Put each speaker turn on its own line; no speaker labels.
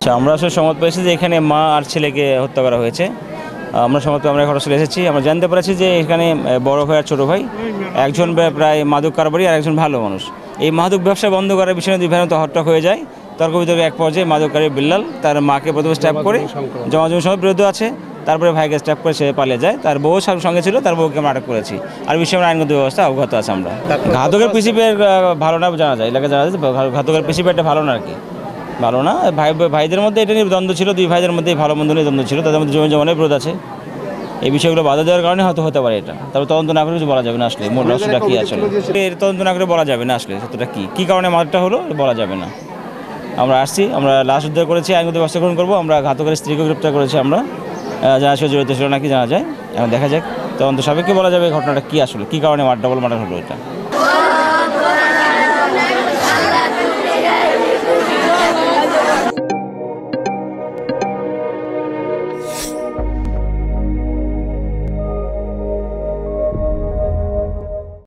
আচ্ছা, আমরা আসলে সংবাদ পেয়েছি যে এখানে মা আর ছেলেকে হত্যা করা হয়েছে। আমরা এখন আসলে এসেছি, আমরা জানতে পেরেছি যে এখানে বড় ভাই আর ছোটো ভাই, একজন প্রায় মাদক কারবারি আর একজন ভালো মানুষ। এই মাদক ব্যবসা বন্ধ করার বিষয়ে দুই ভাই হট্টা হয়ে যায়। তর্ক বিতর্কে এক পর্যায়ে মাদককারী বিল্লাল তার মাকে প্রথমে স্ট্যাপ করে, জমাজমি সময় বিরোধ আছে, তারপরে ভাইকে স্ট্যাপ করে সে পালিয়ে যায়। তার বউ সঙ্গে ছিল, তার বউকে আমরা আটক করেছি। আর বিষয়ে আমরা আইনগত ব্যবস্থা অবগত আছে। আমরা ঘাতকের প্রিন্সিপের ভালো না জানা যায়, এলাকা জানা যায় ঘাতকের প্রিন্সিপেরটা ভালো না আর কি, ভালো না। ভাইদের মধ্যে এটা নিয়ে দ্বন্দ্ব ছিল, দুই ভাইদের মধ্যে ভালো মন্দ নিয়ে দ্বন্দ্ব ছিল, তাদের মধ্যে জমি জমানের বিরোধ আছে। এই বিষয়গুলো বাধা দেওয়ার কারণে হয়তো হতে পারে এটা। তবে তদন্ত না করে কিছু বলা যাবে না আসলে মোট রহস্যটা কী আসলে, এর তদন্ত না করে বলা যাবে না আসলে সত্যটা কী কারণে মারটা হলো বলা যাবে না। আমরা আসছি, আমরা লাশ উদ্ধার করেছি, আইনগত ব্যবস্থা গ্রহণ করবো। আমরা ঘাতকের স্ত্রীকে গ্রেপ্তার করেছি। আমরা জানা সে জড়িত ছিল নাকি জানা যায়, এখন দেখা যাক তদন্ত সাপেক্ষে বলা যাবে ঘটনাটা কী আসলে, কী কারণে মার্ডার হলো এটা।